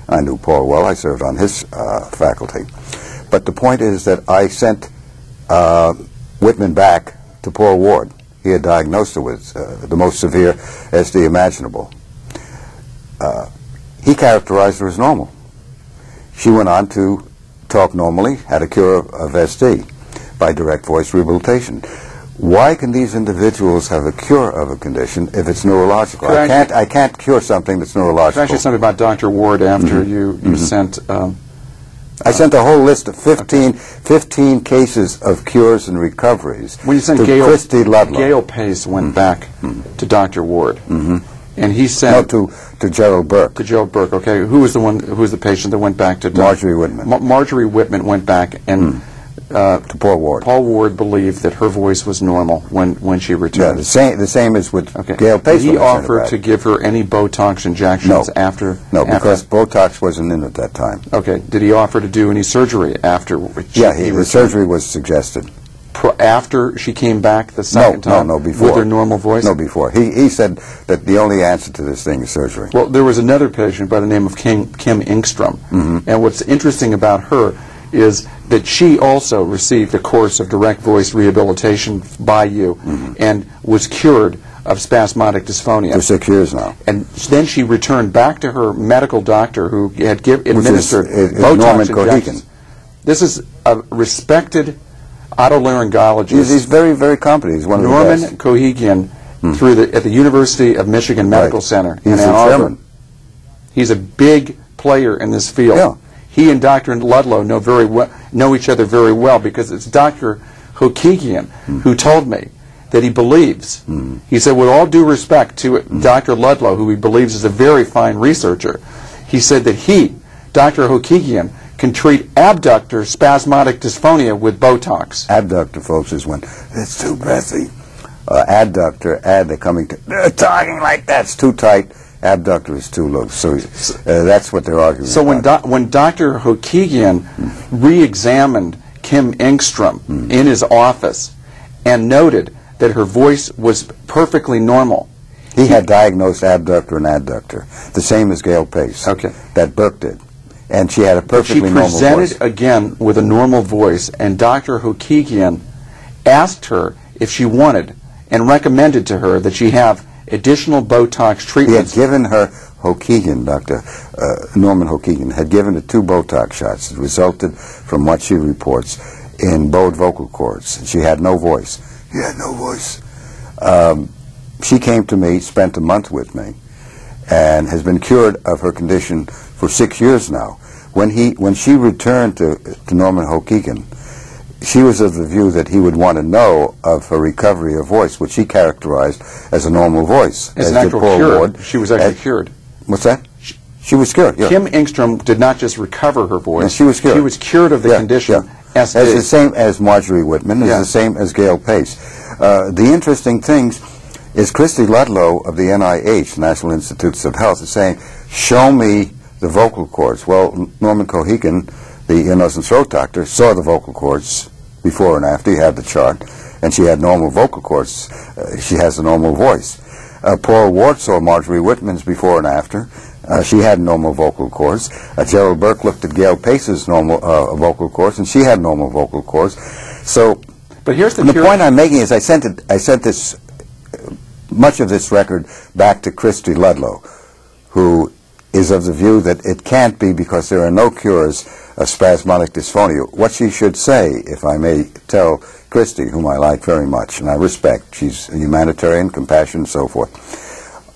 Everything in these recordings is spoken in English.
I knew Paul well. I served on his faculty. But the point is that I sent Whitman back to Paul Ward. He had diagnosed her with the most severe SD imaginable. He characterized her as normal. She went on to talk normally, had a cure of SD by direct voice rehabilitation. Why can these individuals have a cure of a condition if it's neurological? I can't cure something that's neurological. Can I ask you something about Dr. Ward after you sent... I sent a whole list of 15 cases of cures and recoveries when you sent to Christy Ludlow. Gail Pace went back to Dr. Ward, and he sent... No, to Gerald Burke. To Gerald Burke, okay. Who was the patient that went back to... Marjorie Whitman. Marjorie Whitman went back and... to Paul Ward. Paul Ward believed that her voice was normal when she returned. Yeah, the same as with Gail Pace. Did he offer to give her any Botox injections after? No, because Botox wasn't in at that time. Okay. Did he offer to do any surgery after? The surgery was suggested. After she came back the second time? No, before. With her normal voice? No, before. He said that the only answer to this thing is surgery. Well, there was another patient by the name of Kim Engstrom, and what's interesting about her is that she also received a course of direct voice rehabilitation by you and was cured of spasmodic dysphonia. For 6 years now. And then she returned back to her medical doctor who had administered Botox injections. This is a respected otolaryngologist. He's very, very competent. He's one of the best. Norman Cohegan at the University of Michigan Medical Center in Ann Arbor. He's a big player in this field. Yeah. He and Dr. Ludlow know each other very well because it's Dr. Hokegian who told me that he believes. He said, with all due respect to Dr. Ludlow, who he believes is a very fine researcher, he said that he, Dr. Hokegian, can treat abductor spasmodic dysphonia with Botox. Abductor, folks, is when it's too breathy. Adductor, they're talking like that's too tight. Abductor is too loose, so that's what they're arguing about. When Dr. Hokegian re-examined Kim Engstrom in his office and noted that her voice was perfectly normal, he had diagnosed abductor and adductor, the same as Gail Pace, that Burke did, and she had a perfectly normal voice. She presented again with a normal voice, and Dr. Hokegian asked her if she wanted and recommended to her that she have additional Botox treatments. He had given her Hokegian, Norman Hokegian, had given her 2 Botox shots. It resulted from what she reports in bowed vocal cords. She had no voice. She had no voice. She came to me, spent a month with me, and has been cured of her condition for 6 years now. When she returned to Norman Hokegian, she was of the view that he would want to know of her recovery of voice, which he characterized as a normal voice. As an actual cure. She was actually cured. What's that? She was cured, yeah. Kim Engstrom did not just recover her voice. No, she was cured. She was cured of the condition. As the same as Marjorie Whitman, as the same as Gail Pace. The interesting thing is Christy Ludlow of the NIH, National Institutes of Health, is saying, show me the vocal cords. Well, Norman Cohegan, the ear, nose, and throat doctor, saw the vocal cords before and after. He had the chart, and she had normal vocal cords. She has a normal voice. Paul Ward saw Marjorie Whitman's before and after. She had normal vocal cords. Gerald Burke looked at Gail Pace's normal vocal cords, and she had normal vocal cords. So, but here's the point I'm making is I sent this much of this record back to Christy Ludlow, who is of the view that it can't be because there are no cures of spasmodic dysphonia. What she should say, if I may tell Christy, whom I like very much and I respect, she's a humanitarian, compassionate, and so forth,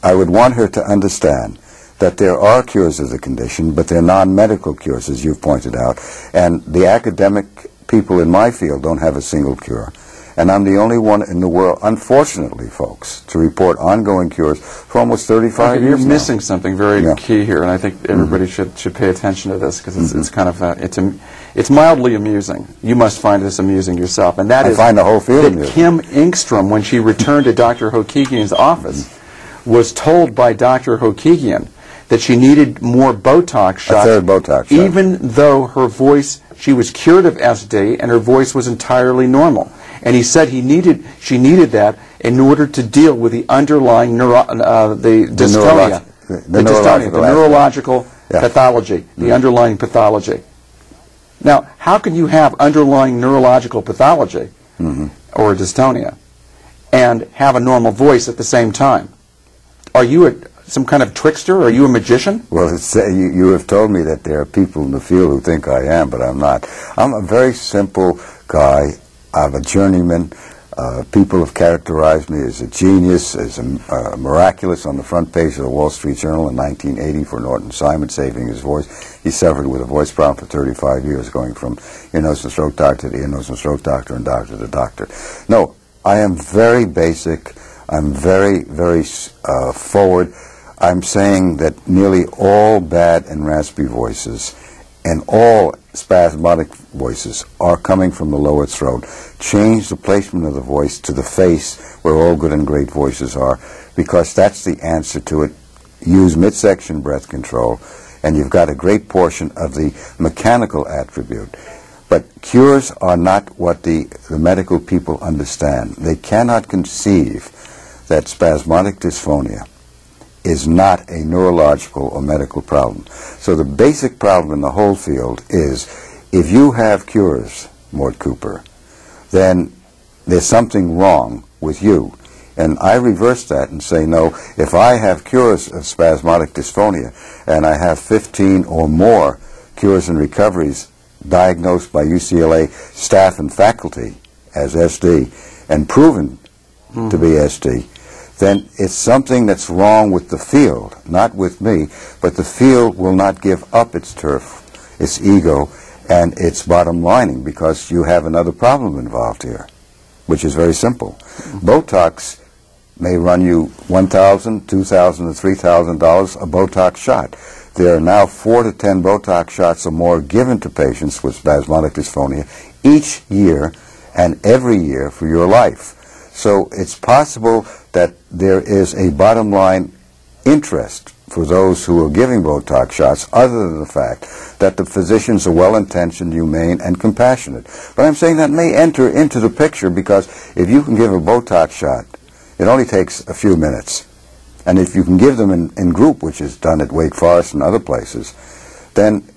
I would want her to understand that there are cures of the condition, but they're non-medical cures, as you've pointed out, and the academic people in my field don't have a single cure. And I'm the only one in the world, unfortunately, folks, to report ongoing cures for almost 35 years You're now. missing something very key here, and I think everybody should pay attention to this, because it's kind of it's mildly amusing. You must find this amusing yourself, and that is find the whole field that amusing. Kim Engstrom, when she returned to Dr. Hokegian's office, was told by Dr. Hokegian that she needed more Botox shots, a third Botox shot, even though her voice, she was cured of SD, and her voice was entirely normal. And he said she needed that in order to deal with the underlying dystonia, the neurological pathology, the underlying pathology. Now, how can you have underlying neurological pathology or dystonia and have a normal voice at the same time? Are you some kind of trickster? Are you a magician? Well, you have told me that there are people in the field who think I am, but I'm not. I'm a very simple guy. I'm a journeyman. People have characterized me as a genius, as a miraculous on the front page of the Wall Street Journal in 1980 for Norton Simon saving his voice. He suffered with a voice problem for 35 years, going from ear, nose, and throat doctor to ear, nose, and throat doctor and doctor to doctor. No, I am very basic. I'm very, very forward. I'm saying that nearly all bad and raspy voices and all spasmodic voices are coming from the lower throat. Change the placement of the voice to the face where all good and great voices are, because that's the answer to it. Use midsection breath control, and you've got a great portion of the mechanical attribute. But cures are not what the medical people understand. They cannot conceive that spasmodic dysphonia is not a neurological or medical problem. So the basic problem in the whole field is, if you have cures, Mort Cooper, then there's something wrong with you. And I reverse that and say, no, if I have cures of spasmodic dysphonia and I have 15 or more cures and recoveries diagnosed by UCLA staff and faculty as SD and proven to be SD, then it's something that's wrong with the field, not with me, but the field will not give up its turf, its ego, and its bottom lining, because you have another problem involved here, which is very simple. Botox may run you $1,000, $2,000, or $3,000 a Botox shot. There are now 4 to 10 Botox shots or more given to patients with spasmodic dysphonia each year and every year for your life. So it's possible that there is a bottom line interest for those who are giving Botox shots, other than the fact that the physicians are well-intentioned, humane, and compassionate. But I'm saying that may enter into the picture, because if you can give a Botox shot, it only takes a few minutes. And if you can give them in group, which is done at Wake Forest and other places, then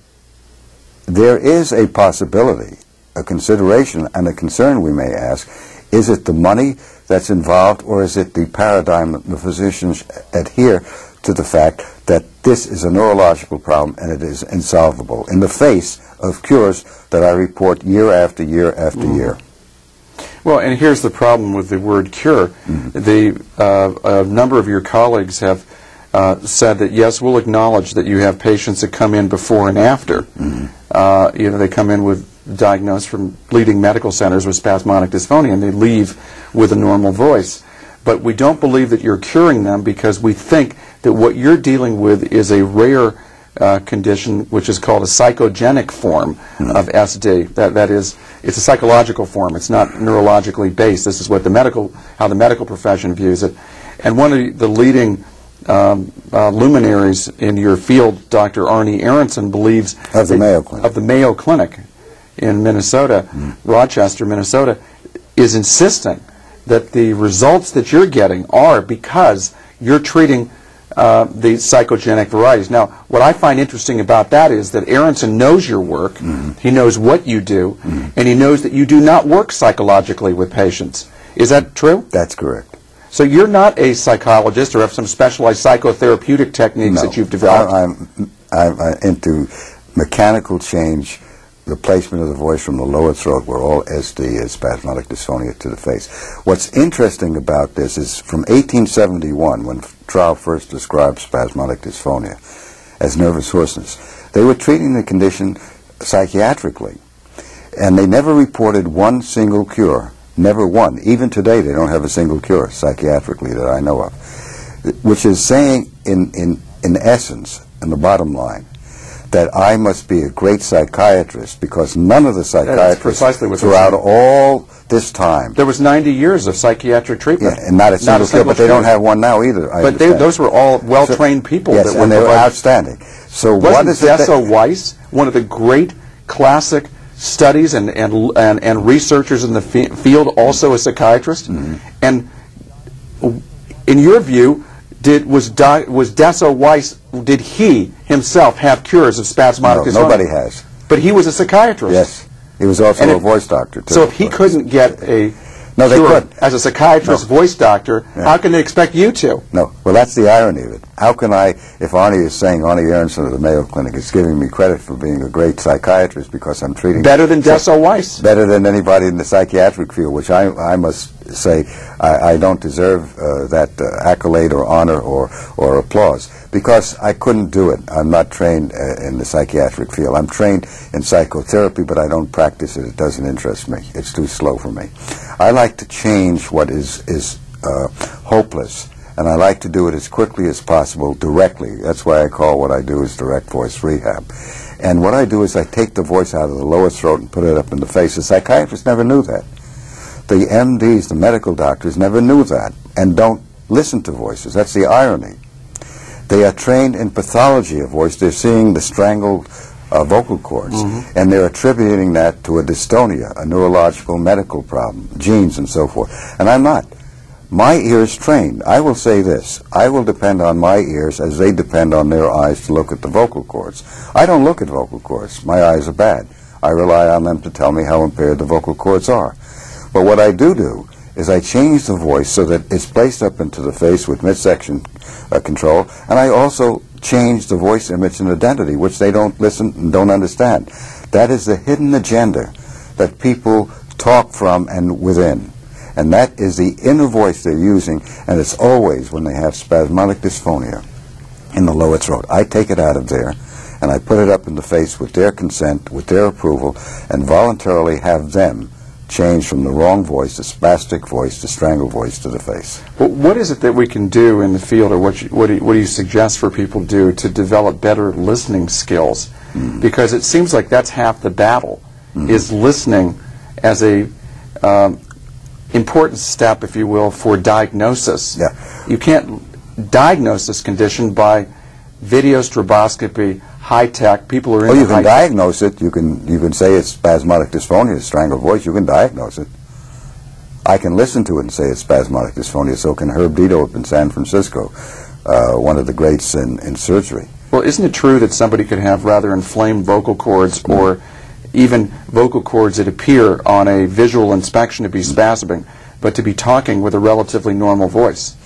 there is a possibility, a consideration, and a concern we may ask: is it the money that's involved, or is it the paradigm that the physicians adhere to the fact that this is a neurological problem and it is insolvable, in the face of cures that I report year after year after year? Well, and here's the problem with the word cure. A number of your colleagues have said that, yes, we'll acknowledge that you have patients that come in before and after. You know, they come in with diagnosed from leading medical centers with spasmodic dysphonia, and they leave with a normal voice. But we don't believe that you're curing them, because we think that what you're dealing with is a rare condition, which is called a psychogenic form of SD. That is, it's a psychological form. It's not neurologically based. This is what how the medical profession views it. And one of the leading luminaries in your field, Dr. Arnie Aronson, believes of the Mayo Clinic in Minnesota, Rochester, Minnesota, is insisting that the results that you're getting are because you're treating the psychogenic varieties. Now, what I find interesting about that is that Aronson knows your work, he knows what you do, and he knows that you do not work psychologically with patients. Is that true? That's correct. So you're not a psychologist or have some specialized psychotherapeutic techniques that you've developed? I'm into mechanical change, the placement of the voice from the lower throat, where all SD is spasmodic dysphonia, to the face. What's interesting about this is, from 1871, when Trow first described spasmodic dysphonia as nervous hoarseness, they were treating the condition psychiatrically, and they never reported one single cure. Never one. Even today, they don't have a single cure psychiatrically that I know of, which is saying, in essence, in the bottom line, that I must be a great psychiatrist, because none of the psychiatrists throughout all this time. There was 90 years of psychiatric treatment. Yeah, and not a single cure, but they don't have one now either. But those were all well-trained people. Yes, and they were outstanding. So what is it? Wasn't Weiss one of the great classic studies and researchers in the field, also a psychiatrist? And in your view, was Desso Weiss, did he himself have cures of spasmodic dysphonia? Nobody has. But he was a psychiatrist. Yes. He was also a voice doctor, too. So if he couldn't get a No, they cure could. as a psychiatrist, voice doctor, how can they expect you to? No. Well, that's the irony of it. How can I, if Arnie is saying, Arnie Aronson of the Mayo Clinic is giving me credit for being a great psychiatrist because I'm treating... Better than Desso Weiss. Better than anybody in the psychiatric field, which I must say I don't deserve that accolade or honor or applause, because I couldn't do it. I'm not trained in the psychiatric field. I'm trained in psychotherapy, but I don't practice it. It doesn't interest me. It's too slow for me. I like to change what is hopeless, and I like to do it as quickly as possible, directly. That's why I call what I do is direct voice rehab. And what I do is I take the voice out of the lower throat and put it up in the face. The psychiatrists never knew that. The MDs, the medical doctors, never knew that and don't listen to voices. That's the irony. They are trained in pathology of voice. They're seeing the strangled vocal cords, and they're attributing that to a dystonia, a neurological medical problem, genes and so forth. And I'm not. My ear's trained. I will say this. I will depend on my ears as they depend on their eyes to look at the vocal cords. I don't look at vocal cords. My eyes are bad. I rely on them to tell me how impaired the vocal cords are. But what I do is I change the voice so that it's placed up into the face with midsection control, and I also change the voice image and identity, which they don't listen and don't understand. That is the hidden agenda that people talk from and within. And that is the inner voice they're using, and it's always when they have spasmodic dysphonia in the lower throat. I take it out of there, and I put it up in the face with their consent, with their approval, and voluntarily have them change from the wrong voice, the spastic voice, the strangled voice, to the face. Well, what is it that we can do in the field, or what do you suggest for people to do to develop better listening skills? Because it seems like that's half the battle, is listening as a important step, if you will, for diagnosis. Yeah. You can't diagnose this condition by video stroboscopy, high-tech. People are in. Oh, you can diagnose it. You can say it's spasmodic dysphonia, strangled voice. You can diagnose it. I can listen to it and say it's spasmodic dysphonia. So can Herb Dito up in San Francisco, one of the greats in surgery. Well, isn't it true that somebody could have rather inflamed vocal cords, or even vocal cords that appear on a visual inspection to be spasming, but to be talking with a relatively normal voice?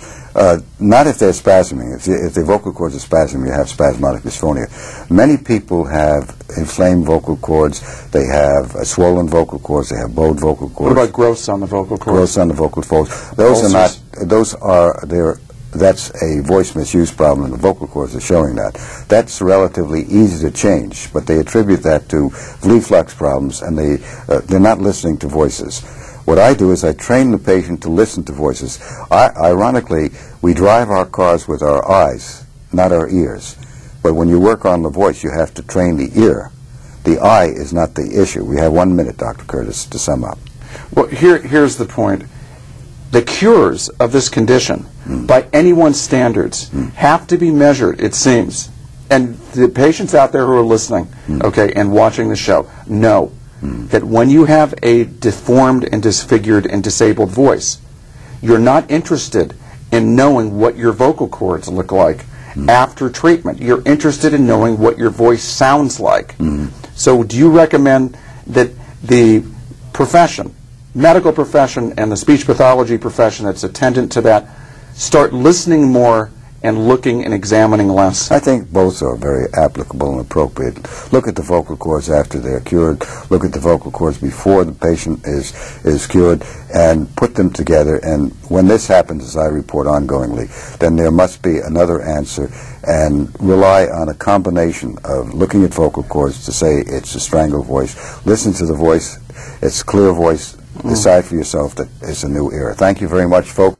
Not if they're spasming. If the vocal cords are spasming, you have spasmodic dysphonia. Many people have inflamed vocal cords. They have swollen vocal cords. They have bowed vocal cords. What about growths on the vocal cords? Growths on the vocal folds. Those are not. Those are there. That's a voice misuse problem, and the vocal cords are showing that. That's relatively easy to change, but they attribute that to reflux problems, and they're not listening to voices. What I do is I train the patient to listen to voices. Ironically, we drive our cars with our eyes, not our ears. But when you work on the voice, you have to train the ear. The eye is not the issue. We have 1 minute, Dr. Curtis, to sum up. Well, here's the point. The cures of this condition, by anyone's standards, have to be measured, it seems. And the patients out there who are listening, okay, and watching the show, know that when you have a deformed and disfigured and disabled voice, you're not interested in knowing what your vocal cords look like after treatment. You're interested in knowing what your voice sounds like. So do you recommend that the profession, medical profession and the speech pathology profession that's attendant to that, start listening more and looking and examining less? I think both are very applicable and appropriate. Look at the vocal cords after they're cured. Look at the vocal cords before the patient is cured, and put them together. And when this happens, as I report ongoingly, then there must be another answer, and rely on a combination of looking at vocal cords to say it's a strangled voice. Listen to the voice. It's a clear voice. Decide for yourself that it's a new era. Thank you very much, folks.